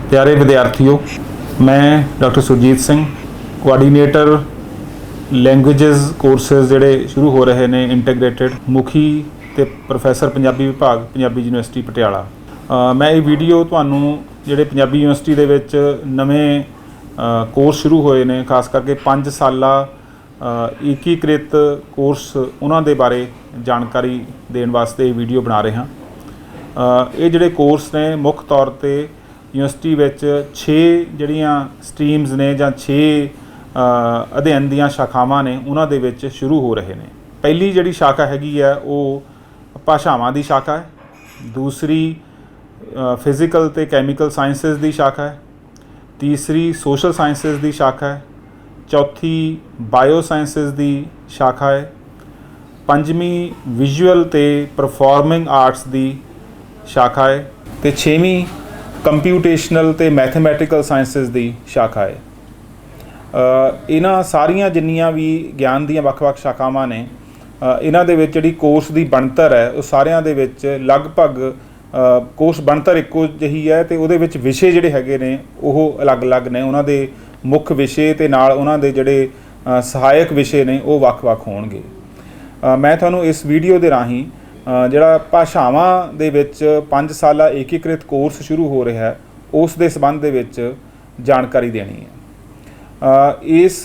प्यारे विद्यार्थियों, मैं doctor Surjit Singh coordinator languages courses ਜਿਹੜੇ ਸ਼ੁਰੂ ਹੋ ਰਹੇ ਨੇ ਇੰਟੀਗ੍ਰੇਟਿਡ ਮੁਖੀ ਤੇ ਪ੍ਰੋਫੈਸਰ ਪੰਜਾਬੀ ਵਿਭਾਗ ਪੰਜਾਬੀ ਯੂਨੀਵਰਸਿਟੀ ਪਟਿਆਲਾ। ਮੈਂ ਇਹ ਵੀਡੀਓ ਤੁਹਾਨੂੰ ਜਿਹੜੇ ਪੰਜਾਬੀ ਯੂਨੀਵਰਸਿਟੀ ਦੇ ਵਿੱਚ ਨਵੇਂ ਕੋਰਸ ਸ਼ੁਰੂ ਹੋਏ ਨੇ, ਖਾਸ ਕਰਕੇ 5 ਸਾਲਾ ਏਕੀਕ੍ਰਿਤ ਕੋਰਸ ਉਹਨਾਂ ਦੇ ਬਾਰੇ ਜਾਣਕਾਰੀ ਦੇਣ ਵਾਸਤੇ ਇਹ ਵੀਡੀਓ ਬਣਾ ਰਹੇ ਹਾਂ। ਇਹ ਜਿਹੜੇ ਕੋਰਸ ਨੇ ਮੁੱਖ ਤੌਰ ਤੇ ਯੂਨੀਵਰਸਿਟੀ ਵਿੱਚ 6 ਜਿਹੜੀਆਂ ਸਟਰੀਮਸ ਨੇ ਜਾਂ 6 ਅਧਿਐਨ ਦੀਆਂ ਸ਼ਾਖਾਵਾਂ ਨੇ ਉਹਨਾਂ ਦੇ ਵਿੱਚ ਸ਼ੁਰੂ ਹੋ ਰਹੇ ਨੇ। ਪਹਿਲੀ ਜਿਹੜੀ ਸ਼ਾਖਾ ਹੈਗੀ ਹੈ ਉਹ ਭਾਸ਼ਾਵਾਂ ਦੀ ਸ਼ਾਖਾ ਹੈ, ਦੂਸਰੀ ਫਿਜ਼ੀਕਲ ਤੇ ਕੈਮੀਕਲ ਸਾਇੰਸਿਸ ਦੀ ਸ਼ਾਖਾ ਹੈ, ਤੀਸਰੀ ਸੋਸ਼ਲ ਸਾਇੰਸਿਸ ਦੀ ਸ਼ਾਖਾ ਹੈ, ਚੌਥੀ ਬਾਇਓ ਸਾਇੰਸਿਸ ਦੀ ਸ਼ਾਖਾ ਹੈ, ਪੰਜਵੀਂ ਵਿਜ਼ੂਅਲ ਤੇ ਪਰਫਾਰਮਿੰਗ ਆਰਟਸ ਦੀ ਸ਼ਾਖਾ ਹੈ ਤੇ ਛੇਵੀਂ ਕੰਪਿਊਟੇਸ਼ਨਲ ਤੇ ਮੈਥਮੈਟੀਕਲ ਸਾਇੰਸਿਸ ਦੀ ਸ਼ਾਖਾ ਹੈ। ਇਹਨਾਂ ਸਾਰੀਆਂ ਜਿੰਨੀਆਂ ਵੀ ਗਿਆਨ ਦੀਆਂ ਵੱਖ-ਵੱਖ ਸ਼ਾਖਾਵਾਂ ਨੇ, ਇਹਨਾਂ ਦੇ ਵਿੱਚ ਜਿਹੜੀ ਕੋਰਸ ਦੀ ਬਣਤਰ ਹੈ ਉਹ ਸਾਰਿਆਂ ਦੇ ਵਿੱਚ ਲਗਭਗ ਕੋਰਸ ਬਣਤਰ ਇੱਕੋ ਜਿਹੀ ਹੈ ਤੇ ਉਹਦੇ ਵਿੱਚ ਵਿਸ਼ੇ ਜਿਹੜੇ ਹੈਗੇ ਨੇ ਉਹ ਅਲੱਗ-ਅਲੱਗ ਨੇ। ਉਹਨਾਂ ਦੇ ਮੁੱਖ ਵਿਸ਼ੇ ਤੇ ਨਾਲ ਉਹਨਾਂ ਦੇ ਜਿਹੜੇ ਸਹਾਇਕ ਵਿਸ਼ੇ ਨੇ ਉਹ ਵੱਖ-ਵੱਖ ਹੋਣਗੇ। ਮੈਂ ਤੁਹਾਨੂੰ ਇਸ ਵੀਡੀਓ ਦੇ ਰਾਹੀਂ ਜਿਹੜਾ ਭਾਸ਼ਾਵਾਂ ਦੇ ਵਿੱਚ 5 ਸਾਲਾ ਏਕੀਕ੍ਰਿਤ ਕੋਰਸ ਸ਼ੁਰੂ ਹੋ ਰਿਹਾ ਹੈ ਉਸ ਦੇ ਸੰਬੰਧ ਦੇ ਵਿੱਚ ਜਾਣਕਾਰੀ ਦੇਣੀ ਹੈ। ਇਸ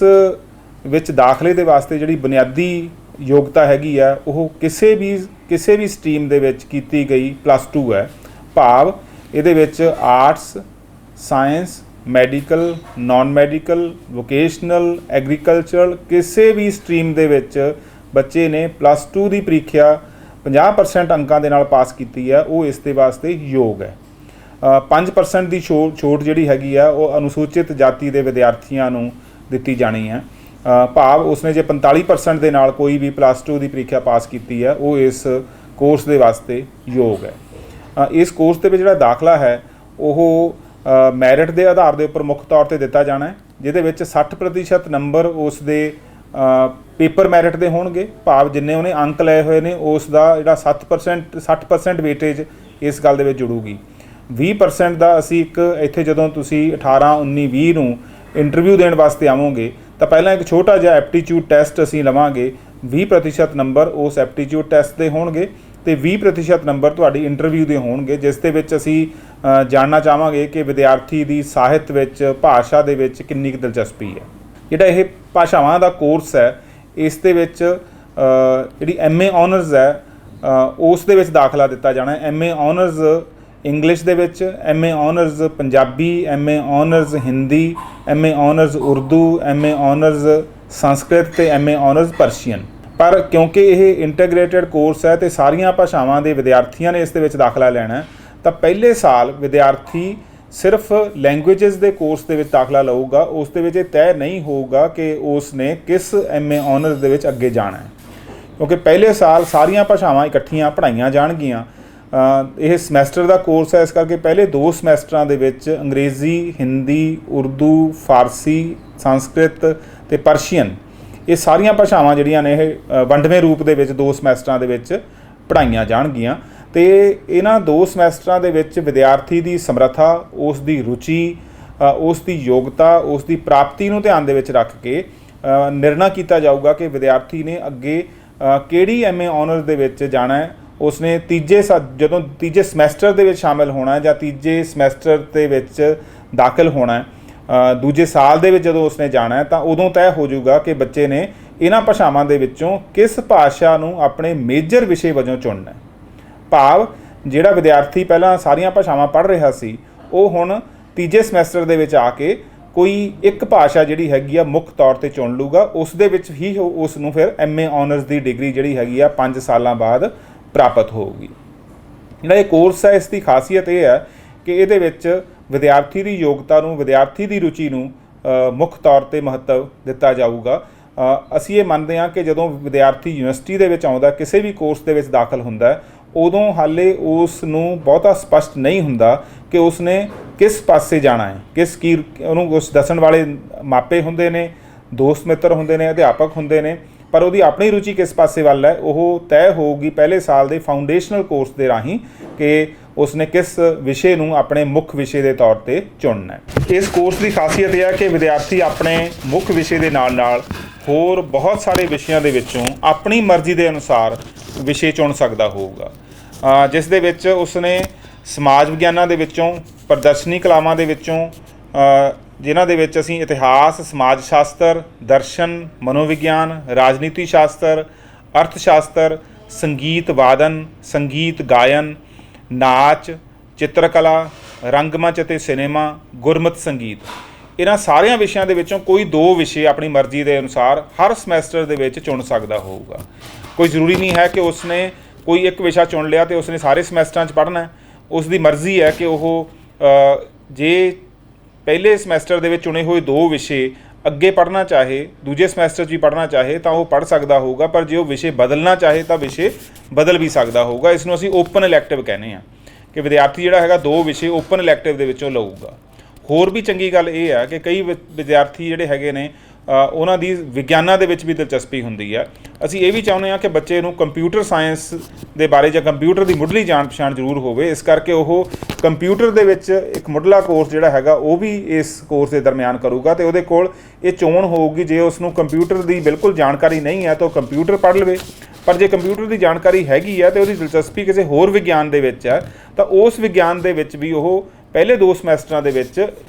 ਵਿੱਚ ਦਾਖਲੇ ਦੇ ਵਾਸਤੇ ਜਿਹੜੀ ਬੁਨਿਆਦੀ ਯੋਗਤਾ ਹੈਗੀ ਆ ਉਹ ਕਿਸੇ ਵੀ ਸਟਰੀਮ ਦੇ ਵਿੱਚ ਕੀਤੀ ਗਈ +2 ਹੈ। ਭਾਵ ਇਹਦੇ ਵਿੱਚ arts, science, medical, non medical, vocational, agricultural ਕਿਸੇ ਵੀ ਸਟਰੀਮ ਦੇ ਵਿੱਚ ਬੱਚੇ ਨੇ +2 ਦੀ ਪ੍ਰੀਖਿਆ 50% ਅੰਕਾਂ ਦੇ ਨਾਲ ਪਾਸ ਕੀਤੀ ਹੈ, ਉਹ ਇਸ ਦੇ ਵਾਸਤੇ ਯੋਗ ਹੈ। 5% ਦੀ ਛੋਟ ਜਿਹੜੀ ਹੈਗੀ ਆ ਉਹ ਅਨੁਸੂਚਿਤ ਜਾਤੀ ਦੇ ਵਿਦਿਆਰਥੀਆਂ ਨੂੰ ਦਿੱਤੀ ਜਾਣੀ ਹੈ। ਭਾਵ ਉਸਨੇ ਜੇ 45% ਦੇ ਨਾਲ ਕੋਈ ਵੀ +2 ਦੀ ਪ੍ਰੀਖਿਆ ਪਾਸ ਕੀਤੀ ਹੈ ਉਹ ਇਸ ਕੋਰਸ ਦੇ ਵਾਸਤੇ ਯੋਗ ਹੈ। ਇਸ ਕੋਰਸ ਦੇ ਵਿੱਚ ਜਿਹੜਾ ਦਾਖਲਾ ਹੈ ਉਹ ਮੈਰਿਟ ਦੇ ਆਧਾਰ ਦੇ ਉੱਪਰ ਮੁੱਖ ਤੌਰ 'ਤੇ ਦਿੱਤਾ ਜਾਣਾ ਹੈ, ਜਿਹਦੇ ਵਿੱਚ 60% ਨੰਬਰ ਉਸ ਦੇ ਪੇਪਰ ਮੈਰਿਟ ਦੇ ਹੋਣਗੇ। ਭਾਵ ਜਿੰਨੇ ਉਹਨੇ ਅੰਕ ਲਏ ਹੋਏ ਨੇ ਉਸ ਦਾ ਜਿਹੜਾ 60% ਵੇਟੇਜ ਇਸ ਗੱਲ ਦੇ ਵਿੱਚ ਜੁੜੂਗੀ। 20% ਦਾ ਅਸੀਂ ਇੱਕ ਇੱਥੇ ਜਦੋਂ ਤੁਸੀਂ 18, 19, 20 ਨੂੰ ਇੰਟਰਵਿਊ ਦੇਣ ਵਾਸਤੇ ਆਵੋਗੇ ਤਾਂ ਪਹਿਲਾਂ ਇੱਕ ਛੋਟਾ ਜਿਹਾ ਐਪਟੀਚਿਊਡ ਟੈਸਟ ਅਸੀਂ ਲਵਾਂਗੇ। 20% ਨੰਬਰ ਉਸ ਐਪਟੀਚਿਊਡ ਟੈਸਟ ਦੇ ਹੋਣਗੇ ਤੇ 20% ਨੰਬਰ ਤੁਹਾਡੀ ਇੰਟਰਵਿਊ ਦੇ ਹੋਣਗੇ, ਜਿਸ ਦੇ ਵਿੱਚ ਅਸੀਂ ਜਾਣਨਾ ਚਾਹਾਂਗੇ ਕਿ ਵਿਦਿਆਰਥੀ ਦੀ ਸਾਹਿਤ ਵਿੱਚ, ਭਾਸ਼ਾ ਦੇ ਵਿੱਚ ਕਿੰਨੀ ਕੁ ਦਿਲਚਸਪੀ ਹੈ। ਜਿਹੜਾ ਇਹ ਭਾਸ਼ਾਵਾਂ ਦਾ ਕੋਰਸ ਹੈ ਇਸ ਦੇ ਵਿੱਚ ਜਿਹੜੀ MA ਆਨਰਸ ਹੈ ਉਸ ਦੇ ਵਿੱਚ ਦਾਖਲਾ ਦਿੱਤਾ ਜਾਣਾ ਹੈ। MA ਆਨਰਸ ਇੰਗਲਿਸ਼ ਦੇ ਵਿੱਚ, MA honours Punjabi, MA honours Hindi, MA honours Urdu, MA honours Sanskrit ਤੇ MA ਆਨਰਸ ਪਰਸ਼ੀਅਨ। ਪਰ ਕਿਉਂਕਿ ਇਹ ਇੰਟੀਗ੍ਰੇਟਿਡ ਕੋਰਸ ਹੈ ਤੇ ਸਾਰੀਆਂ ਭਾਸ਼ਾਵਾਂ ਦੇ ਵਿਦਿਆਰਥੀਆਂ ਨੇ ਇਸ ਦੇ ਵਿੱਚ ਦਾਖਲਾ ਲੈਣਾ, ਤਾਂ ਪਹਿਲੇ ਸਾਲ ਵਿਦਿਆਰਥੀ ਸਿਰਫ ਲੈਂਗੁਏਜਸ ਦੇ ਕੋਰਸ ਦੇ ਵਿੱਚ ਦਾਖਲਾ ਲਊਗਾ। ਉਸ ਦੇ ਵਿੱਚ ਇਹ ਤੈਅ ਨਹੀਂ ਹੋਊਗਾ ਕਿ ਉਸ ਨੇ ਕਿਸ MA ਆਨਰਸ ਦੇ ਵਿੱਚ ਅੱਗੇ ਜਾਣਾ ਹੈ, ਕਿਉਂਕਿ ਪਹਿਲੇ ਸਾਲ ਸਾਰੀਆਂ ਭਾਸ਼ਾਵਾਂ ਇਕੱਠੀਆਂ ਪੜ੍ਹਾਈਆਂ ਜਾਣਗੀਆਂ। ਇਹ ਸਮੈਸਟਰ ਦਾ ਕੋਰਸ ਹੈ, ਇਸ ਕਰਕੇ ਪਹਿਲੇ 2 ਸਮੈਸਟਰਾਂ ਦੇ ਵਿੱਚ ਅੰਗਰੇਜ਼ੀ, ਹਿੰਦੀ, ਉਰਦੂ, ਫਾਰਸੀ, ਸੰਸਕ੍ਰਿਤ ਤੇ ਪਰਸ਼ੀਅਨ ਇਹ ਸਾਰੀਆਂ ਭਾਸ਼ਾਵਾਂ ਜਿਹੜੀਆਂ ਨੇ ਇਹ ਵੰਡਵੇਂ ਰੂਪ ਦੇ ਵਿੱਚ 2 ਸਮੈਸਟਰਾਂ ਦੇ ਵਿੱਚ ਪੜ੍ਹਾਈਆਂ ਜਾਣਗੀਆਂ। ਤੇ ਇਹਨਾਂ 2 ਸਮੈਸਟਰਾਂ ਦੇ ਵਿੱਚ ਵਿਦਿਆਰਥੀ ਦੀ ਸਮਰੱਥਾ, ਉਸ ਦੀ ਰੁਚੀ, ਉਸ ਦੀ ਯੋਗਤਾ, ਉਸ ਦੀ ਪ੍ਰਾਪਤੀ ਨੂੰ ਧਿਆਨ ਦੇ ਵਿੱਚ ਰੱਖ ਕੇ ਨਿਰਣਾ ਕੀਤਾ ਜਾਊਗਾ ਕਿ ਵਿਦਿਆਰਥੀ ਨੇ ਅੱਗੇ ਕਿਹੜੀ MA ਆਨਰਸ ਦੇ ਵਿੱਚ ਜਾਣਾ ਹੈ। ਉਸਨੇ ਜਦੋਂ ਤੀਜੇ ਸਮੈਸਟਰ ਦੇ ਵਿੱਚ ਸ਼ਾਮਿਲ ਹੋਣਾ ਹੈ ਜਾਂ ਤੀਜੇ ਸਮੈਸਟਰ ਦੇ ਵਿੱਚ ਦਾਖਲ ਹੋਣਾ ਹੈ, ਦੂਜੇ ਸਾਲ ਦੇ ਵਿੱਚ ਜਦੋਂ ਉਸਨੇ ਜਾਣਾ ਹੈ ਤਾਂ ਉਦੋਂ ਤੈਅ ਹੋ ਜਾਊਗਾ ਕਿ ਬੱਚੇ ਨੇ ਇਹਨਾਂ ਭਾਸ਼ਾਵਾਂ ਦੇ ਵਿੱਚੋਂ ਕਿਸ ਭਾਸ਼ਾ ਨੂੰ ਆਪਣੇ ਮੇਜਰ ਵਿਸ਼ੇ ਵਜੋਂ ਚੁਣਨਾ ਹੈ। ਭਾਵ ਜਿਹੜਾ ਵਿਦਿਆਰਥੀ ਪਹਿਲਾਂ ਸਾਰੀਆਂ ਭਾਸ਼ਾਵਾਂ ਪੜ੍ਹ ਰਿਹਾ ਸੀ ਉਹ ਹੁਣ ਤੀਜੇ ਸਮੈਸਟਰ ਦੇ ਵਿੱਚ ਆ ਕੇ ਕੋਈ ਇੱਕ ਭਾਸ਼ਾ ਜਿਹੜੀ ਹੈਗੀ ਆ ਮੁੱਖ ਤੌਰ 'ਤੇ ਚੁਣ ਲੂਗਾ। ਉਸ ਦੇ ਵਿੱਚ ਹੀ ਉਸ ਨੂੰ ਫਿਰ MA ਆਨਰਸ ਦੀ ਡਿਗਰੀ ਜਿਹੜੀ ਹੈਗੀ ਆ 5 ਸਾਲਾਂ ਬਾਅਦ ਪ੍ਰਾਪਤ ਹੋਊਗੀ। ਜਿਹੜਾ ਇਹ ਕੋਰਸ ਹੈ ਇਸ ਦੀ ਖਾਸੀਅਤ ਇਹ ਹੈ ਕਿ ਇਹਦੇ ਵਿੱਚ ਵਿਦਿਆਰਥੀ ਦੀ ਯੋਗਤਾ ਨੂੰ, ਵਿਦਿਆਰਥੀ ਦੀ ਰੁਚੀ ਨੂੰ ਮੁੱਖ ਤੌਰ 'ਤੇ ਮਹੱਤਵ ਦਿੱਤਾ ਜਾਊਗਾ। ਅਸੀਂ ਇਹ ਮੰਨਦੇ ਹਾਂ ਕਿ ਜਦੋਂ ਵਿਦਿਆਰਥੀ ਯੂਨੀਵਰਸਿਟੀ ਦੇ ਵਿੱਚ ਆਉਂਦਾ, ਕਿਸੇ ਵੀ ਕੋਰਸ ਦੇ ਵਿੱਚ ਦਾਖਲ ਹੁੰਦਾ, ਉਦੋਂ ਹਾਲੇ ਉਸ ਨੂੰ ਬਹੁਤਾ ਸਪਸ਼ਟ ਨਹੀਂ ਹੁੰਦਾ ਕਿ ਉਸਨੇ ਕਿਸ ਪਾਸੇ ਜਾਣਾ ਹੈ, ਉਹਨੂੰ ਉਸ ਦੱਸਣ ਵਾਲੇ ਮਾਪੇ ਹੁੰਦੇ ਨੇ, ਦੋਸਤ ਮਿੱਤਰ ਹੁੰਦੇ ਨੇ, ਅਧਿਆਪਕ ਹੁੰਦੇ ਨੇ, ਪਰ ਉਹਦੀ ਆਪਣੀ ਰੁਚੀ ਕਿਸ ਪਾਸੇ ਵੱਲ ਹੈ ਉਹ ਤੈਅ ਹੋਊਗੀ ਪਹਿਲੇ ਸਾਲ ਦੇ ਫਾਊਂਡੇਸ਼ਨਲ ਕੋਰਸ ਦੇ ਰਾਹੀਂ ਕਿ ਉਸਨੇ ਕਿਸ ਵਿਸ਼ੇ ਨੂੰ ਆਪਣੇ ਮੁੱਖ ਵਿਸ਼ੇ ਦੇ ਤੌਰ ਤੇ ਚੁਣਨਾ ਹੈ। ਇਸ ਕੋਰਸ ਦੀ ਖਾਸੀਅਤ ਇਹ ਹੈ ਕਿ ਵਿਦਿਆਰਥੀ ਆਪਣੇ ਮੁੱਖ ਵਿਸ਼ੇ ਦੇ ਨਾਲ ਹੋਰ ਬਹੁਤ ਸਾਰੇ ਵਿਸ਼ਿਆਂ ਦੇ ਵਿੱਚੋਂ ਆਪਣੀ ਮਰਜ਼ੀ ਦੇ ਅਨੁਸਾਰ ਵਿਸ਼ੇ ਚੁਣ ਸਕਦਾ ਹੋਊਗਾ, ਜਿਸ ਦੇ ਵਿੱਚ ਉਸਨੇ ਸਮਾਜ ਵਿਗਿਆਨਾਂ ਦੇ ਵਿੱਚੋਂ, ਪ੍ਰਦਰਸ਼ਨੀ ਕਲਾਵਾਂ ਦੇ ਵਿੱਚੋਂ, ਜਿਨ੍ਹਾਂ ਦੇ ਵਿੱਚ ਅਸੀਂ ਇਤਿਹਾਸ, ਸਮਾਜ ਸ਼ਾਸਤਰ, ਦਰਸ਼ਨ, ਮਨੋਵਿਗਿਆਨ, ਰਾਜਨੀਤੀ ਸ਼ਾਸਤਰ, ਅਰਥ ਸ਼ਾਸਤਰ, ਸੰਗੀਤ ਵਾਦਨ, ਸੰਗੀਤ ਗਾਇਨ, ਨਾਚ, ਚਿੱਤਰਕਲਾ, ਰੰਗਮੰਚ ਅਤੇ ਸਿਨੇਮਾ, ਗੁਰਮਤਿ ਸੰਗੀਤ, ਇਹਨਾਂ ਸਾਰਿਆਂ ਵਿਸ਼ਿਆਂ ਦੇ ਵਿੱਚੋਂ ਕੋਈ 2 ਵਿਸ਼ੇ ਆਪਣੀ ਮਰਜ਼ੀ ਦੇ ਅਨੁਸਾਰ ਹਰ ਸਮੈਸਟਰ ਦੇ ਵਿੱਚ ਚੁਣ ਸਕਦਾ ਹੋਊਗਾ। ਕੋਈ ਜ਼ਰੂਰੀ ਨਹੀਂ ਹੈ ਕਿ ਉਸਨੇ ਕੋਈ ਇੱਕ ਵਿਸ਼ਾ ਚੁਣ ਲਿਆ ਅਤੇ ਉਸਨੇ ਸਾਰੇ ਸਮੈਸਟਰਾਂ 'ਚ ਪੜ੍ਹਨਾ। ਉਸ ਦੀ ਮਰਜ਼ੀ ਹੈ ਕਿ ਉਹ ਜੇ ਪਹਿਲੇ ਸਮੈਸਟਰ ਦੇ ਵਿੱਚ ਚੁਣੇ ਹੋਏ 2 ਵਿਸ਼ੇ ਅੱਗੇ ਪੜ੍ਹਨਾ ਚਾਹੇ, ਦੂਜੇ ਸਮੈਸਟਰ 'ਚ ਵੀ ਪੜ੍ਹਨਾ ਚਾਹੇ ਤਾਂ ਉਹ ਪੜ੍ਹ ਸਕਦਾ ਹੋਊਗਾ, ਪਰ ਜੇ ਉਹ ਵਿਸ਼ੇ ਬਦਲਣਾ ਚਾਹੇ ਤਾਂ ਵਿਸ਼ੇ ਬਦਲ ਵੀ ਸਕਦਾ ਹੋਊਗਾ। ਇਸ ਨੂੰ ਅਸੀਂ ਓਪਨ ਇਲੈਕਟਿਵ ਕਹਿੰਦੇ ਹਾਂ ਕਿ ਵਿਦਿਆਰਥੀ ਜਿਹੜਾ ਹੈਗਾ 2 ਵਿਸ਼ੇ ਓਪਨ ਇਲੈਕਟਿਵ ਦੇ ਵਿੱਚੋਂ ਲਊਗਾ। ਹੋਰ ਵੀ ਚੰਗੀ ਗੱਲ ਇਹ ਹੈ ਕਿ ਕਈ ਵਿਦਿਆਰਥੀ ਜਿਹੜੇ ਹੈਗੇ ਨੇ ਉਹਨਾਂ ਦੀ ਵਿਗਿਆਨਾਂ ਦੇ ਵਿੱਚ ਵੀ ਦਿਲਚਸਪੀ ਹੁੰਦੀ ਹੈ। ਅਸੀਂ ਇਹ ਵੀ ਚਾਹੁੰਦੇ ਹਾਂ ਕਿ ਬੱਚੇ ਨੂੰ ਕੰਪਿਊਟਰ ਸਾਇੰਸ ਦੇ ਬਾਰੇ ਜਾਂ ਕੰਪਿਊਟਰ ਦੀ ਮੁੱਢਲੀ ਜਾਣ ਪਛਾਣ ਜ਼ਰੂਰ ਹੋਵੇ, ਇਸ ਕਰਕੇ ਉਹ ਕੰਪਿਊਟਰ ਦੇ ਵਿੱਚ ਇੱਕ ਮੁੱਢਲਾ ਕੋਰਸ ਜਿਹੜਾ ਹੈਗਾ ਉਹ ਵੀ ਇਸ ਕੋਰਸ ਦੇ ਦਰਮਿਆਨ ਕਰੂਗਾ ਅਤੇ ਉਹਦੇ ਕੋਲ ਇਹ ਚੋਣ ਹੋਊਗੀ। ਜੇ ਉਸ ਨੂੰ ਕੰਪਿਊਟਰ ਦੀ ਬਿਲਕੁਲ ਜਾਣਕਾਰੀ ਨਹੀਂ ਹੈ ਤਾਂ ਉਹ ਕੰਪਿਊਟਰ ਪੜ੍ਹ ਲਵੇ, ਪਰ ਜੇ ਕੰਪਿਊਟਰ ਦੀ ਜਾਣਕਾਰੀ ਹੈਗੀ ਹੈ ਅਤੇ ਉਹਦੀ ਦਿਲਚਸਪੀ ਕਿਸੇ ਹੋਰ ਵਿਗਿਆਨ ਦੇ ਵਿੱਚ ਹੈ ਤਾਂ ਉਸ ਵਿਗਿਆਨ ਦੇ ਵਿੱਚ ਵੀ ਉਹ ਪਹਿਲੇ 2 ਸਮੈਸਟਰਾਂ ਦੇ ਵਿੱਚ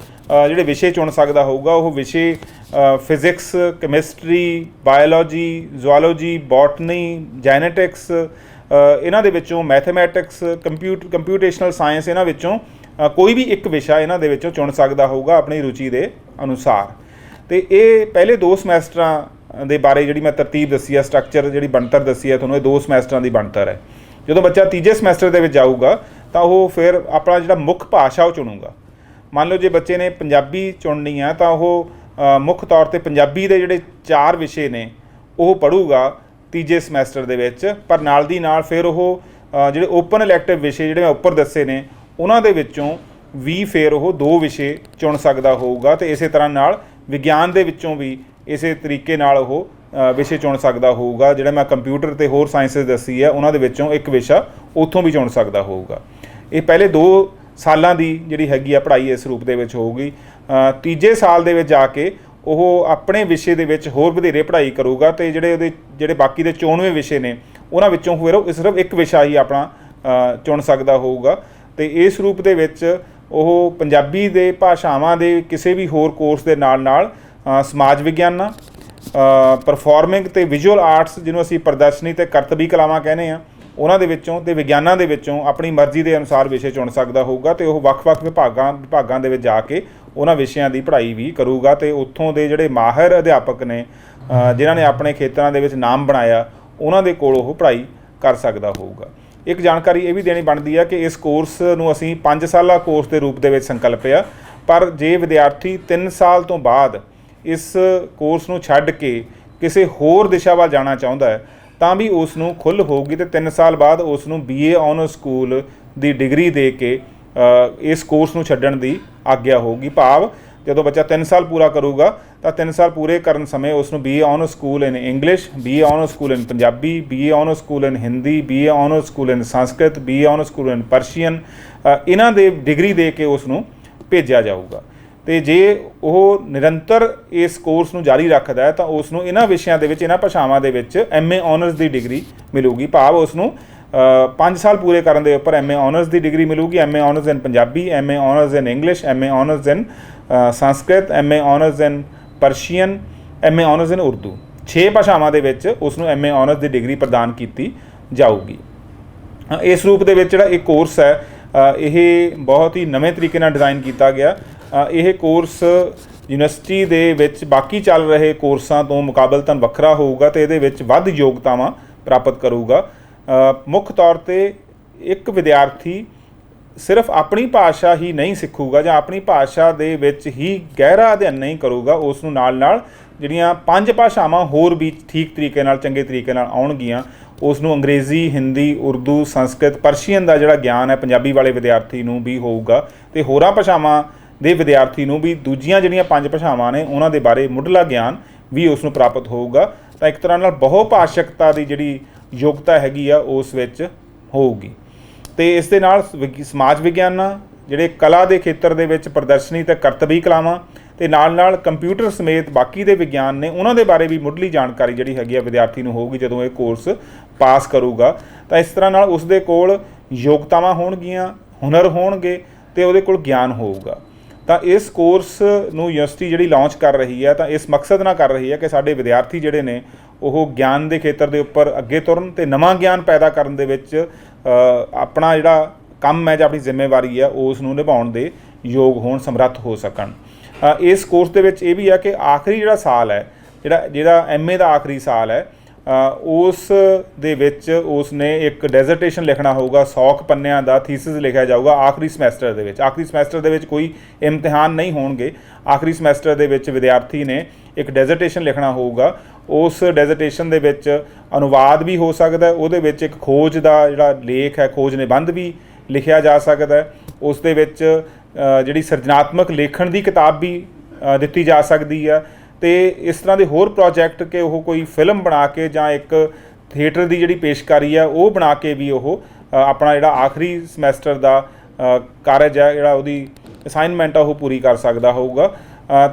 ਜਿਹੜੇ ਵਿਸ਼ੇ ਚੁਣ ਸਕਦਾ ਹੋਊਗਾ। ਉਹ ਵਿਸ਼ੇ physics, chemistry, biology, zoology, botany, genetics, ਇਹਨਾਂ ਦੇ ਵਿੱਚੋਂ ਮੈਥਮੈਟਿਕਸ, ਕੰਪਿਊਟੇਸ਼ਨਲ ਸਾਇੰਸ, ਇਹਨਾਂ ਵਿੱਚੋਂ ਕੋਈ ਵੀ ਇੱਕ ਵਿਸ਼ਾ ਇਹਨਾਂ ਦੇ ਵਿੱਚੋਂ ਚੁਣ ਸਕਦਾ ਹੋਊਗਾ ਆਪਣੀ ਰੁਚੀ ਦੇ ਅਨੁਸਾਰ। ਅਤੇ ਇਹ ਪਹਿਲੇ 2 ਸਮੈਸਟਰਾਂ ਦੇ ਬਾਰੇ ਜਿਹੜੀ ਮੈਂ ਤਰਤੀਬ ਦੱਸੀ ਹੈ, ਸਟਰਕਚਰ, ਜਿਹੜੀ ਬਣਤਰ ਦੱਸੀ ਹੈ ਤੁਹਾਨੂੰ, ਇਹ 2 ਸਮੈਸਟਰਾਂ ਦੀ ਬਣਤਰ ਹੈ। ਜਦੋਂ ਬੱਚਾ ਤੀਜੇ ਸਮੈਸਟਰ ਦੇ ਵਿੱਚ ਜਾਊਗਾ ਤਾਂ ਉਹ ਫਿਰ ਆਪਣਾ ਜਿਹੜਾ ਮੁੱਖ ਭਾਸ਼ਾ ਉਹ ਚੁਣੂਗਾ। ਮੰਨ ਲਓ ਜੇ ਬੱਚੇ ਨੇ ਪੰਜਾਬੀ ਚੁਣਨੀ ਹੈ ਤਾਂ ਉਹ ਮੁੱਖ ਤੌਰ 'ਤੇ ਪੰਜਾਬੀ ਦੇ ਜਿਹੜੇ 4 ਵਿਸ਼ੇ ਨੇ ਉਹ ਪੜ੍ਹੂਗਾ ਤੀਜੇ ਸਮੈਸਟਰ ਦੇ ਵਿੱਚ, ਪਰ ਨਾਲ ਦੀ ਨਾਲ ਫਿਰ ਉਹ ਜਿਹੜੇ ਓਪਨ ਇਲੈਕਟਿਵ ਵਿਸ਼ੇ ਜਿਹੜੇ ਮੈਂ ਉੱਪਰ ਦੱਸੇ ਨੇ ਉਹਨਾਂ ਦੇ ਵਿੱਚੋਂ ਵੀ ਫਿਰ ਉਹ 2 ਵਿਸ਼ੇ ਚੁਣ ਸਕਦਾ ਹੋਊਗਾ। ਅਤੇ ਇਸੇ ਤਰ੍ਹਾਂ ਨਾਲ ਵਿਗਿਆਨ ਦੇ ਵਿੱਚੋਂ ਵੀ ਇਸੇ ਤਰੀਕੇ ਨਾਲ ਉਹ ਵਿਸ਼ੇ ਚੁਣ ਸਕਦਾ ਹੋਊਗਾ। ਜਿਹੜਾ ਮੈਂ ਕੰਪਿਊਟਰ ਅਤੇ ਹੋਰ ਸਾਇੰਸਿਸ ਦੱਸੀ ਹੈ ਉਹਨਾਂ ਦੇ ਵਿੱਚੋਂ ਇੱਕ ਵਿਸ਼ਾ ਉੱਥੋਂ ਵੀ ਚੁਣ ਸਕਦਾ ਹੋਊਗਾ। ਇਹ ਪਹਿਲੇ 2 ਸਾਲਾਂ ਦੀ ਜਿਹੜੀ ਹੈਗੀ ਆ ਪੜ੍ਹਾਈ ਇਸ ਰੂਪ ਦੇ ਵਿੱਚ ਹੋਊਗੀ। ਤੀਜੇ ਸਾਲ ਦੇ ਵਿੱਚ ਜਾ ਕੇ ਉਹ ਆਪਣੇ ਵਿਸ਼ੇ ਦੇ ਵਿੱਚ ਹੋਰ ਵਧੇਰੇ ਪੜ੍ਹਾਈ ਕਰੂਗਾ ਅਤੇ ਜਿਹੜੇ ਬਾਕੀ ਦੇ 94 ਵਿਸ਼ੇ ਨੇ ਉਹਨਾਂ ਵਿੱਚੋਂ ਫਿਰ ਉਹ ਸਿਰਫ ਇੱਕ ਵਿਸ਼ਾ ਹੀ ਆਪਣਾ ਚੁਣ ਸਕਦਾ ਹੋਊਗਾ। ਅਤੇ ਇਸ ਰੂਪ ਦੇ ਵਿੱਚ ਉਹ ਪੰਜਾਬੀ ਦੇ ਭਾਸ਼ਾਵਾਂ ਦੇ ਕਿਸੇ ਵੀ ਹੋਰ ਕੋਰਸ ਦੇ ਨਾਲ ਸਮਾਜ ਵਿਗਿਆਨਾਂ, ਪਰਫੋਰਮਿੰਗ ਅਤੇ ਵਿਜ਼ੂਅਲ ਆਰਟਸ, ਜਿਹਨੂੰ ਅਸੀਂ ਪ੍ਰਦਰਸ਼ਨੀ ਅਤੇ ਕਰਤਬੀ ਕਲਾਵਾਂ ਕਹਿੰਦੇ ਹਾਂ, ਉਹਨਾਂ ਦੇ ਵਿੱਚੋਂ ਅਤੇ ਵਿਗਿਆਨਾਂ ਦੇ ਵਿੱਚੋਂ ਆਪਣੀ ਮਰਜ਼ੀ ਦੇ ਅਨੁਸਾਰ ਵਿਸ਼ੇ ਚੁਣ ਸਕਦਾ ਹੋਊਗਾ। ਅਤੇ ਉਹ ਵੱਖ-ਵੱਖ ਵਿਭਾਗਾਂ ਦੇ ਵਿੱਚ ਜਾ ਕੇ ਉਹਨਾਂ ਵਿਸ਼ਿਆਂ ਦੀ ਪੜ੍ਹਾਈ ਵੀ ਕਰੂਗਾ ਅਤੇ ਉੱਥੋਂ ਦੇ ਜਿਹੜੇ ਮਾਹਿਰ ਅਧਿਆਪਕ ਨੇ ਜਿਨ੍ਹਾਂ ਨੇ ਆਪਣੇ ਖੇਤਰਾਂ ਦੇ ਵਿੱਚ ਨਾਮ ਬਣਾਇਆ ਉਹਨਾਂ ਦੇ ਕੋਲ ਉਹ ਪੜ੍ਹਾਈ ਕਰ ਸਕਦਾ ਹੋਊਗਾ। ਇੱਕ ਜਾਣਕਾਰੀ ਇਹ ਵੀ ਦੇਣੀ ਬਣਦੀ ਹੈ ਕਿ ਇਸ ਕੋਰਸ ਨੂੰ ਅਸੀਂ 5 ਸਾਲਾ ਕੋਰਸ ਦੇ ਰੂਪ ਦੇ ਵਿੱਚ ਸੰਕਲਪਿਆ, ਪਰ ਜੇ ਵਿਦਿਆਰਥੀ 3 ਸਾਲ ਤੋਂ ਬਾਅਦ ਇਸ ਕੋਰਸ ਨੂੰ ਛੱਡ ਕੇ ਕਿਸੇ ਹੋਰ ਦਿਸ਼ਾ ਵੱਲ ਜਾਣਾ ਚਾਹੁੰਦਾ ਹੈ ਤਾਂ ਵੀ ਉਸ ਨੂੰ ਖੁੱਲ੍ਹ ਹੋਊਗੀ ਅਤੇ 3 ਸਾਲ ਬਾਅਦ ਉਸ ਨੂੰ BA ਆਨਰਸ ਸਕੂਲ ਦੀ ਡਿਗਰੀ ਦੇ ਕੇ ਇਸ ਕੋਰਸ ਨੂੰ ਛੱਡਣ ਦੀ ਆਗਿਆ ਹੋਊਗੀ। ਭਾਵ ਜਦੋਂ ਬੱਚਾ 3 ਸਾਲ ਪੂਰਾ ਕਰੂਗਾ ਤਾਂ 3 ਸਾਲ ਪੂਰੇ ਕਰਨ ਸਮੇਂ ਉਸ ਨੂੰ BA honours school in English, BA honours school in Punjabi, BA honours school in Hindi, BA honours school in Sanskrit, BA honours school in Persian, ਇਹਨਾਂ ਦੇ ਡਿਗਰੀ ਦੇ ਕੇ ਉਸ ਨੂੰ ਭੇਜਿਆ ਜਾਊਗਾ। ਅਤੇ ਜੇ ਉਹ ਨਿਰੰਤਰ ਇਸ ਕੋਰਸ ਨੂੰ ਜਾਰੀ ਰੱਖਦਾ ਹੈ ਤਾਂ ਉਸ ਨੂੰ ਇਹਨਾਂ ਵਿਸ਼ਿਆਂ ਦੇ ਵਿੱਚ, ਇਹਨਾਂ ਭਾਸ਼ਾਵਾਂ ਦੇ ਵਿੱਚ MA ਆਨਰਸ ਦੀ ਡਿਗਰੀ ਮਿਲੂਗੀ। ਭਾਵ ਉਸ ਨੂੰ 5 ਸਾਲ ਪੂਰੇ ਕਰਨ ਦੇ ਉੱਪਰ MA ਆਨਰਸ ਦੀ ਡਿਗਰੀ ਮਿਲੂਗੀ। MA honours in Punjabi, MA honours in English, MA honours in Sanskrit, MA honours in Persian, MA honours in Urdu, 6 ਭਾਸ਼ਾਵਾਂ ਦੇ ਵਿੱਚ ਉਸ ਨੂੰ MA ਆਨਰਸ ਦੀ ਡਿਗਰੀ ਪ੍ਰਦਾਨ ਕੀਤੀ ਜਾਊਗੀ। ਇਸ ਰੂਪ ਦੇ ਵਿੱਚ ਜਿਹੜਾ ਇਹ ਕੋਰਸ ਹੈ ਇਹ ਬਹੁਤ ਹੀ ਨਵੇਂ ਤਰੀਕੇ ਨਾਲ ਡਿਜ਼ਾਈਨ ਕੀਤਾ ਗਿਆ। ਇਹ ਕੋਰਸ ਯੂਨੀਵਰਸਿਟੀ ਦੇ ਵਿੱਚ ਬਾਕੀ ਚੱਲ ਰਹੇ ਕੋਰਸਾਂ ਤੋਂ ਮੁਕਾਬਲਤਨ ਵੱਖਰਾ ਹੋਊਗਾ ਅਤੇ ਇਹਦੇ ਵਿੱਚ ਵੱਧ ਯੋਗਤਾਵਾਂ ਪ੍ਰਾਪਤ ਕਰੂਗਾ। ਮੁੱਖ ਤੌਰ 'ਤੇ ਇੱਕ ਵਿਦਿਆਰਥੀ ਸਿਰਫ ਆਪਣੀ ਭਾਸ਼ਾ ਹੀ ਨਹੀਂ ਸਿੱਖੂਗਾ ਜਾਂ ਆਪਣੀ ਭਾਸ਼ਾ ਦੇ ਵਿੱਚ ਹੀ ਗਹਿਰਾ ਅਧਿਐਨ ਨਹੀਂ ਕਰੂਗਾ, ਉਸ ਨੂੰ ਨਾਲ ਜਿਹੜੀਆਂ 5 ਭਾਸ਼ਾਵਾਂ ਹੋਰ ਵੀ ਠੀਕ ਤਰੀਕੇ ਨਾਲ, ਚੰਗੇ ਤਰੀਕੇ ਨਾਲ ਆਉਣਗੀਆਂ। ਉਸ ਨੂੰ ਅੰਗਰੇਜ਼ੀ, ਹਿੰਦੀ, ਉਰਦੂ, ਸੰਸਕ੍ਰਿਤ, ਪਰਸ਼ੀਅਨ ਦਾ ਜਿਹੜਾ ਗਿਆਨ ਹੈ ਪੰਜਾਬੀ ਵਾਲੇ ਵਿਦਿਆਰਥੀ ਨੂੰ ਵੀ ਹੋਊਗਾ ਅਤੇ ਹੋਰਾਂ ਭਾਸ਼ਾਵਾਂ ਦੇ ਵਿਦਿਆਰਥੀ ਨੂੰ ਵੀ ਦੂਜੀਆਂ ਜਿਹੜੀਆਂ 5 ਭਾਸ਼ਾਵਾਂ ਨੇ ਉਹਨਾਂ ਦੇ ਬਾਰੇ ਮੁੱਢਲਾ ਗਿਆਨ ਵੀ ਉਸ ਨੂੰ ਪ੍ਰਾਪਤ ਹੋਊਗਾ। ਤਾਂ ਇੱਕ ਤਰ੍ਹਾਂ ਨਾਲ ਬਹੁ ਭਾਸ਼ਕਤਾ ਦੀ ਜਿਹੜੀ ਯੋਗਤਾ ਹੈਗੀ ਆ ਉਸ ਵਿੱਚ ਹੋਊਗੀ। ਤੇ ਇਸ ਦੇ ਨਾਲ ਸਮਾਜ ਵਿਗਿਆਨਾਂ, ਜਿਹੜੇ ਕਲਾ ਦੇ ਖੇਤਰ ਦੇ ਵਿੱਚ ਪ੍ਰਦਰਸ਼ਨੀ ਤੇ ਕਰਤੱਵੀ ਕਲਾਵਾਂ ਤੇ ਨਾਲ ਕੰਪਿਊਟਰ ਸਮੇਤ ਬਾਕੀ ਦੇ ਵਿਗਿਆਨ ਨੇ, ਉਹਨਾਂ ਦੇ ਬਾਰੇ ਵੀ ਮੁੱਢਲੀ ਜਾਣਕਾਰੀ ਜਿਹੜੀ ਹੈਗੀ ਆ ਵਿਦਿਆਰਥੀ ਨੂੰ ਹੋਊਗੀ ਜਦੋਂ ਇਹ ਕੋਰਸ ਪਾਸ ਕਰੂਗਾ। ਤਾਂ ਇਸ ਤਰ੍ਹਾਂ ਨਾਲ ਉਸ ਦੇ ਕੋਲ ਯੋਗਤਾਵਾਂ ਹੋਣਗੀਆਂ, ਹੁਨਰ ਹੋਣਗੇ ਤੇ ਉਹਦੇ ਕੋਲ ਗਿਆਨ ਹੋਊਗਾ। ਤਾਂ ਇਸ ਕੋਰਸ ਨੂੰ ਯੂਨੀਵਰਸਿਟੀ ਜਿਹੜੀ ਲਾਂਚ ਕਰ ਰਹੀ ਹੈ ਤਾਂ ਇਸ ਮਕਸਦ ਨਾਲ ਕਰ ਰਹੀ ਹੈ ਕਿ ਸਾਡੇ ਵਿਦਿਆਰਥੀ ਜਿਹੜੇ ਨੇ ਉਹ ਗਿਆਨ ਦੇ ਖੇਤਰ ਦੇ ਉੱਪਰ ਅੱਗੇ ਤੁਰਨ ਤੇ ਨਵਾਂ ਗਿਆਨ ਪੈਦਾ ਕਰਨ ਦੇ ਵਿੱਚ ਆਪਣਾ ਜਿਹੜਾ ਕੰਮ ਹੈ ਜਾਂ ਆਪਣੀ ਜ਼ਿੰਮੇਵਾਰੀ ਹੈ ਉਸ ਨੂੰ ਨਿਭਾਉਣ ਦੇ ਯੋਗ ਹੋਣ, ਸਮਰੱਥ ਹੋ ਸਕਣ। ਇਸ ਕੋਰਸ ਦੇ ਵਿੱਚ ਇਹ ਵੀ ਹੈ ਕਿ ਆਖਰੀ ਜਿਹੜਾ ਸਾਲ ਹੈ, ਜਿਹੜਾ MA ਦਾ ਆਖਰੀ ਸਾਲ ਹੈ, ਉਸ ਦੇ ਵਿੱਚ ਉਸ ਨੇ ਇੱਕ ਡੈਜ਼ਰਟੇਸ਼ਨ ਲਿਖਣਾ ਹੋਊਗਾ। 100 ਪੰਨਿਆਂ ਦਾ ਥੀਸਿਸ ਲਿਖਿਆ ਜਾਊਗਾ ਆਖਰੀ ਸਮੈਸਟਰ ਦੇ ਵਿੱਚ। ਆਖਰੀ ਸਮੈਸਟਰ ਦੇ ਵਿੱਚ ਕੋਈ ਇਮਤਿਹਾਨ ਨਹੀਂ ਹੋਣਗੇ। ਆਖਰੀ ਸਮੈਸਟਰ ਦੇ ਵਿੱਚ ਵਿਦਿਆਰਥੀ ਨੇ ਇੱਕ ਡੈਜ਼ਰਟੇਸ਼ਨ ਲਿਖਣਾ ਹੋਊਗਾ। ਉਸ ਡੈਜ਼ਰਟੇਸ਼ਨ ਦੇ ਵਿੱਚ ਅਨੁਵਾਦ ਵੀ ਹੋ ਸਕਦਾ, ਉਹਦੇ ਵਿੱਚ ਇੱਕ ਖੋਜ ਦਾ ਜਿਹੜਾ ਲੇਖ ਹੈ, ਖੋਜ ਨਿਬੰਧ ਵੀ ਲਿਖਿਆ ਜਾ ਸਕਦਾ ਹੈ। ਉਸ ਦੇ ਵਿੱਚ ਜਿਹੜੀ ਸਿਰਜਣਾਤਮਕ ਲੇਖਣ ਦੀ ਕਿਤਾਬ ਵੀ ਦਿੱਤੀ ਜਾ ਸਕਦੀ ਹੈ ਤੇ ਇਸ ਤਰ੍ਹਾਂ ਦੇ ਹੋਰ ਪ੍ਰੋਜੈਕਟ ਕਿ ਉਹ ਕੋਈ ਫਿਲਮ ਬਣਾ ਕੇ ਜਾਂ ਇੱਕ ਥੀਏਟਰ ਦੀ ਜਿਹੜੀ ਪੇਸ਼ਕਾਰੀ ਹੈ ਉਹ ਬਣਾ ਕੇ ਵੀ ਉਹ ਆਪਣਾ ਜਿਹੜਾ ਆਖਰੀ ਸਮੈਸਟਰ ਦਾ ਕਾਰਜ ਹੈ, ਜਿਹੜਾ ਉਹਦੀ ਅਸਾਈਨਮੈਂਟ ਆ, ਉਹ ਪੂਰੀ ਕਰ ਸਕਦਾ ਹੋਊਗਾ।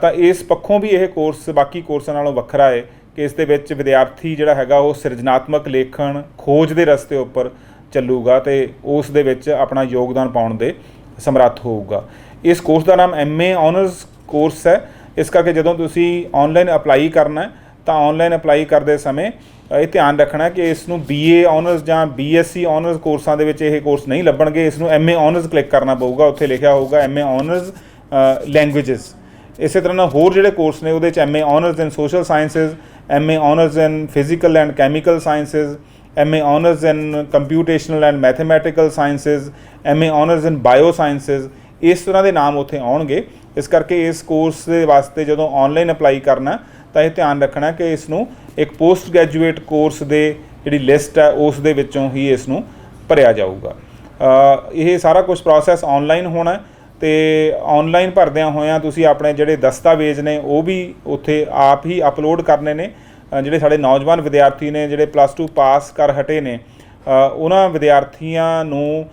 ਤਾਂ ਇਸ ਪੱਖੋਂ ਵੀ ਇਹ ਕੋਰਸ ਬਾਕੀ ਕੋਰਸਾਂ ਨਾਲੋਂ ਵੱਖਰਾ ਹੈ ਕਿ ਇਸ ਦੇ ਵਿੱਚ ਵਿਦਿਆਰਥੀ ਜਿਹੜਾ ਹੈਗਾ ਉਹ ਸਿਰਜਣਾਤਮਕ ਲੇਖਣ, ਖੋਜ ਦੇ ਰਸਤੇ ਉੱਪਰ ਚੱਲੂਗਾ ਤੇ ਉਸ ਦੇ ਵਿੱਚ ਆਪਣਾ ਯੋਗਦਾਨ ਪਾਉਣ ਦੇ ਸਮਰੱਥ ਹੋਊਗਾ। ਇਸ ਕੋਰਸ ਦਾ ਨਾਮ MA ਆਨਰਸ ਕੋਰਸ ਹੈ। ਇਸ ਕਰਕੇ ਜਦੋਂ ਤੁਸੀਂ ਆਨਲਾਈਨ ਅਪਲਾਈ ਕਰਨਾ ਤਾਂ ਆਨਲਾਈਨ ਅਪਲਾਈ ਕਰਦੇ ਸਮੇਂ ਇਹ ਧਿਆਨ ਰੱਖਣਾ ਕਿ ਇਸ ਨੂੰ BA ਆਨਰਸ ਜਾਂ BSc ਆਨਰਸ ਕੋਰਸਾਂ ਦੇ ਵਿੱਚ ਇਹ ਕੋਰਸ ਨਹੀਂ ਲੱਭਣਗੇ। ਇਸ ਨੂੰ MA ਆਨਰਸ ਕਲਿੱਕ ਕਰਨਾ ਪਊਗਾ। ਉੱਥੇ ਲਿਖਿਆ ਹੋਊਗਾ MA ਆਨਰਸ ਲੈਂਗੁਏਜਸ। ਇਸੇ ਤਰ੍ਹਾਂ ਨਾਲ ਹੋਰ ਜਿਹੜੇ ਕੋਰਸ ਨੇ ਉਹਦੇ 'ਚ MA honours in social sciences, MA honours in physical and chemical sciences, MA honours in computational and mathematical sciences, MA honours in bio sciences, ਇਸ ਤਰ੍ਹਾਂ ਦੇ ਨਾਮ ਉੱਥੇ ਆਉਣਗੇ। ਇਸ ਕਰਕੇ ਇਸ ਕੋਰਸ ਦੇ ਵਾਸਤੇ ਜਦੋਂ ਆਨਲਾਈਨ ਅਪਲਾਈ ਕਰਨਾ ਤਾਂ ਇਹ ਧਿਆਨ ਰੱਖਣਾ ਕਿ ਇਸ ਨੂੰ ਇੱਕ ਪੋਸਟ ਗ੍ਰੈਜੂਏਟ ਕੋਰਸ ਦੇ ਜਿਹੜੀ ਲਿਸਟ ਹੈ ਉਸ ਦੇ ਵਿੱਚੋਂ ਹੀ ਇਸ ਨੂੰ ਭਰਿਆ ਜਾਊਗਾ। ਇਹ ਸਾਰਾ ਕੁਝ ਪ੍ਰੋਸੈਸ ਆਨਲਾਈਨ ਹੋਣਾ ਤੇ ਆਨਲਾਈਨ ਭਰਦਿਆਂ ਹੋਇਆਂ ਤੁਸੀਂ ਆਪਣੇ ਜਿਹੜੇ ਦਸਤਾਵੇਜ਼ ਨੇ ਉਹ ਵੀ ਉੱਥੇ ਆਪ ਹੀ ਅਪਲੋਡ ਕਰਨੇ ਨੇ। ਜਿਹੜੇ ਸਾਡੇ ਨੌਜਵਾਨ ਵਿਦਿਆਰਥੀ ਨੇ ਜਿਹੜੇ +2 ਪਾਸ ਕਰ ਹਟੇ ਨੇ, ਉਹਨਾਂ ਵਿਦਿਆਰਥੀਆਂ ਨੂੰ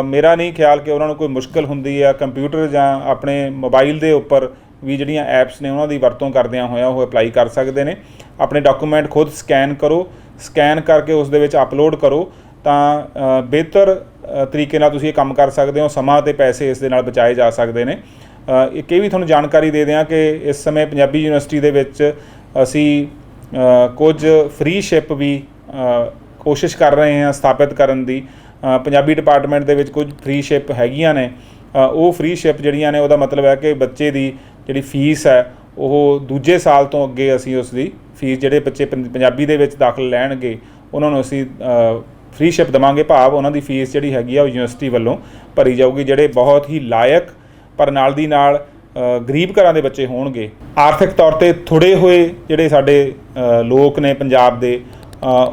ਮੇਰਾ ਨਹੀਂ ਖਿਆਲ ਕਿ ਉਹਨਾਂ ਨੂੰ ਕੋਈ ਮੁਸ਼ਕਿਲ ਹੁੰਦੀ ਹੈ। ਕੰਪਿਊਟਰ ਜਾਂ ਆਪਣੇ ਮੋਬਾਈਲ ਦੇ ਉੱਪਰ ਵੀ ਜਿਹੜੀਆਂ ਐਪਸ ਨੇ ਉਹਨਾਂ ਦੀ ਵਰਤੋਂ ਕਰਦਿਆਂ ਹੋਇਆਂ ਉਹ ਅਪਲਾਈ ਕਰ ਸਕਦੇ ਨੇ। ਆਪਣੇ ਡਾਕੂਮੈਂਟ ਖੁਦ ਸਕੈਨ ਕਰੋ, ਸਕੈਨ ਕਰਕੇ ਉਸ ਦੇ ਵਿੱਚ ਅਪਲੋਡ ਕਰੋ ਤਾਂ ਬਿਹਤਰ ਤਰੀਕੇ ਨਾਲ ਤੁਸੀਂ ਇਹ ਕੰਮ ਕਰ ਸਕਦੇ ਹੋ। ਸਮਾਂ ਅਤੇ ਪੈਸੇ ਇਸ ਦੇ ਨਾਲ ਬਚਾਏ ਜਾ ਸਕਦੇ ਨੇ। ਇੱਕ ਇਹ ਵੀ ਤੁਹਾਨੂੰ ਜਾਣਕਾਰੀ ਦੇ ਦਿਆਂ ਕਿ ਇਸ ਸਮੇਂ ਪੰਜਾਬੀ ਯੂਨੀਵਰਸਿਟੀ ਦੇ ਵਿੱਚ ਅਸੀਂ ਕੁਝ ਫ੍ਰੀ ਸ਼ਿਪ ਵੀ ਕੋਸ਼ਿਸ਼ ਕਰ ਰਹੇ ਹਾਂ ਸਥਾਪਿਤ ਕਰਨ ਦੀ। ਪੰਜਾਬੀ ਡਿਪਾਰਟਮੈਂਟ ਦੇ ਵਿੱਚ ਕੁਝ ਫ੍ਰੀ ਸ਼ਿਪ ਹੈਗੀਆਂ ਨੇ। ਉਹ ਫ੍ਰੀ ਸ਼ਿਪ ਜਿਹੜੀਆਂ ਨੇ ਉਹਦਾ ਮਤਲਬ ਹੈ ਕਿ ਬੱਚੇ ਦੀ ਜਿਹੜੀ ਫੀਸ ਹੈ ਉਹ ਦੂਜੇ ਸਾਲ ਤੋਂ ਅੱਗੇ ਅਸੀਂ ਉਸ ਦੀ ਫੀਸ, ਜਿਹੜੇ ਬੱਚੇ ਪੰਜਾਬੀ ਦੇ ਵਿੱਚ ਦਾਖਲ ਲੈਣਗੇ ਉਹਨਾਂ ਨੂੰ ਅਸੀਂ ਫ੍ਰੀ ਸ਼ਿਪ ਦੇਵਾਂਗੇ। ਭਾਵ ਉਹਨਾਂ ਦੀ ਫੀਸ ਜਿਹੜੀ ਹੈਗੀ ਆ ਉਹ ਯੂਨੀਵਰਸਿਟੀ ਵੱਲੋਂ ਭਰੀ ਜਾਊਗੀ। ਜਿਹੜੇ ਬਹੁਤ ਹੀ ਲਾਇਕ ਪਰ ਨਾਲ ਦੀ ਨਾਲ ਗਰੀਬ ਘਰਾਂ ਦੇ ਬੱਚੇ ਹੋਣਗੇ, ਆਰਥਿਕ ਤੌਰ 'ਤੇ ਥੋੜ੍ਹੇ ਹੋਏ ਜਿਹੜੇ ਸਾਡੇ ਲੋਕ ਨੇ ਪੰਜਾਬ ਦੇ,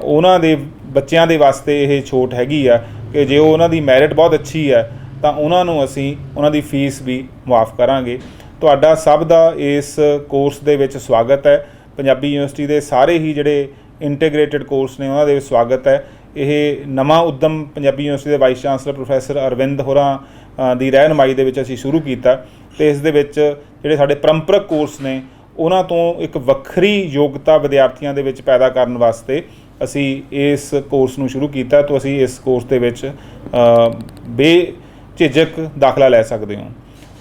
ਉਹਨਾਂ ਦੇ ਬੱਚਿਆਂ ਦੇ ਵਾਸਤੇ ਇਹ ਛੋਟ ਹੈਗੀ ਆ ਕਿ ਜੇ ਉਹਨਾਂ ਦੀ ਮੈਰਿਟ ਬਹੁਤ ਅੱਛੀ ਹੈ ਤਾਂ ਉਹਨਾਂ ਨੂੰ ਅਸੀਂ ਉਹਨਾਂ ਦੀ ਫੀਸ ਵੀ ਮੁਆਫ ਕਰਾਂਗੇ। ਤੁਹਾਡਾ ਸਭ ਦਾ ਇਸ ਕੋਰਸ ਦੇ ਵਿੱਚ ਸਵਾਗਤ ਹੈ। ਪੰਜਾਬੀ ਯੂਨੀਵਰਸਿਟੀ ਦੇ ਸਾਰੇ ਹੀ ਜਿਹੜੇ ਇੰਟੀਗ੍ਰੇਟਿਡ ਕੋਰਸ ਨੇ ਉਹਨਾਂ ਦੇ ਵਿੱਚ ਸਵਾਗਤ ਹੈ। ਇਹ ਨਵਾਂ ਉੱਦਮ ਪੰਜਾਬੀ ਯੂਨੀਵਰਸਿਟੀ ਦੇ ਵਾਈਸ ਚਾਂਸਲਰ ਪ੍ਰੋਫੈਸਰ ਅਰਵਿੰਦ ਹੋਰਾਂ ਦੀ ਰਹਿਨੁਮਾਈ ਦੇ ਵਿੱਚ ਅਸੀਂ ਸ਼ੁਰੂ ਕੀਤਾ ਤੇ ਇਸ ਦੇ ਵਿੱਚ ਜਿਹੜੇ ਸਾਡੇ ਪਰੰਪਰਕ ਕੋਰਸ ਨੇ ਉਹਨਾਂ ਤੋਂ ਇੱਕ ਵੱਖਰੀ ਯੋਗਤਾ ਵਿਦਿਆਰਥੀਆਂ ਦੇ ਵਿੱਚ ਪੈਦਾ ਕਰਨ ਵਾਸਤੇ ਅਸੀਂ ਇਸ ਕੋਰਸ ਨੂੰ ਸ਼ੁਰੂ ਕੀਤਾ। ਤਾਂ ਅਸੀਂ ਇਸ ਕੋਰਸ ਦੇ ਵਿੱਚ ਬੇਝਿਜਕ ਦਾਖਲਾ ਲੈ ਸਕਦੇ ਹੋ।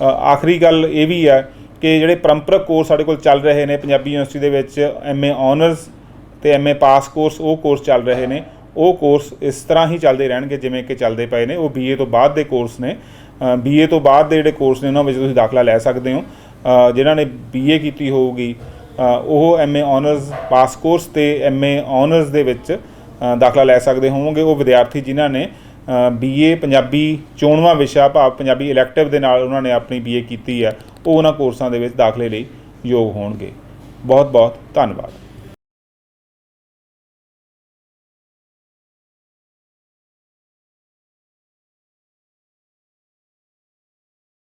ਆਖਰੀ ਗੱਲ ਇਹ ਵੀ ਹੈ ਕਿ ਜਿਹੜੇ ਪਰੰਪਰਕ ਕੋਰਸ ਸਾਡੇ ਕੋਲ ਚੱਲ ਰਹੇ ਨੇ ਪੰਜਾਬੀ ਯੂਨੀਵਰਸਿਟੀ ਦੇ ਵਿੱਚ, MA ਆਨਰਸ ਤੇ MA ਪਾਸ ਕੋਰਸ, ਉਹ ਕੋਰਸ ਚੱਲ ਰਹੇ ਨੇ। ਉਹ ਕੋਰਸ ਇਸ ਤਰ੍ਹਾਂ ਹੀ ਚੱਲਦੇ ਰਹਿਣਗੇ ਜਿਵੇਂ ਕਿ ਚੱਲਦੇ ਪਏ ਨੇ। ਉਹ BA ਤੋਂ ਬਾਅਦ ਦੇ ਕੋਰਸ ਨੇ। BA ਤੋਂ ਬਾਅਦ ਦੇ ਜਿਹੜੇ ਕੋਰਸ ਨੇ ਉਹਨਾਂ ਵਿੱਚ ਤੁਸੀਂ ਦਾਖਲਾ ਲੈ ਸਕਦੇ ਹੋ। ਜਿਨ੍ਹਾਂ ਨੇ BA ਕੀਤੀ ਹੋਊਗੀ ਉਹ MA ਆਨਰਸ ਪਾਸ ਕੋਰਸ ਤੇ MA ਆਨਰਸ ਦੇ ਵਿੱਚ ਦਾਖਲਾ ਲੈ ਸਕਦੇ ਹੋਵੋਗੇ। ਉਹ ਵਿਦਿਆਰਥੀ ਜਿਨ੍ਹਾਂ ਨੇ BA ਪੰਜਾਬੀ ਚੋਣਵਾਂ ਵਿਸ਼ਾ ਭਾਵ ਪੰਜਾਬੀ ਇਲੈਕਟਿਵ ਦੇ ਨਾਲ ਉਹਨਾਂ ਨੇ ਆਪਣੀ BA ਕੀਤੀ ਹੈ, ਉਹ ਉਹਨਾਂ ਕੋਰਸਾਂ ਦੇ ਵਿੱਚ ਦਾਖਲੇ ਲਈ ਯੋਗ ਹੋਣਗੇ। ਬਹੁਤ ਬਹੁਤ ਧੰਨਵਾਦ।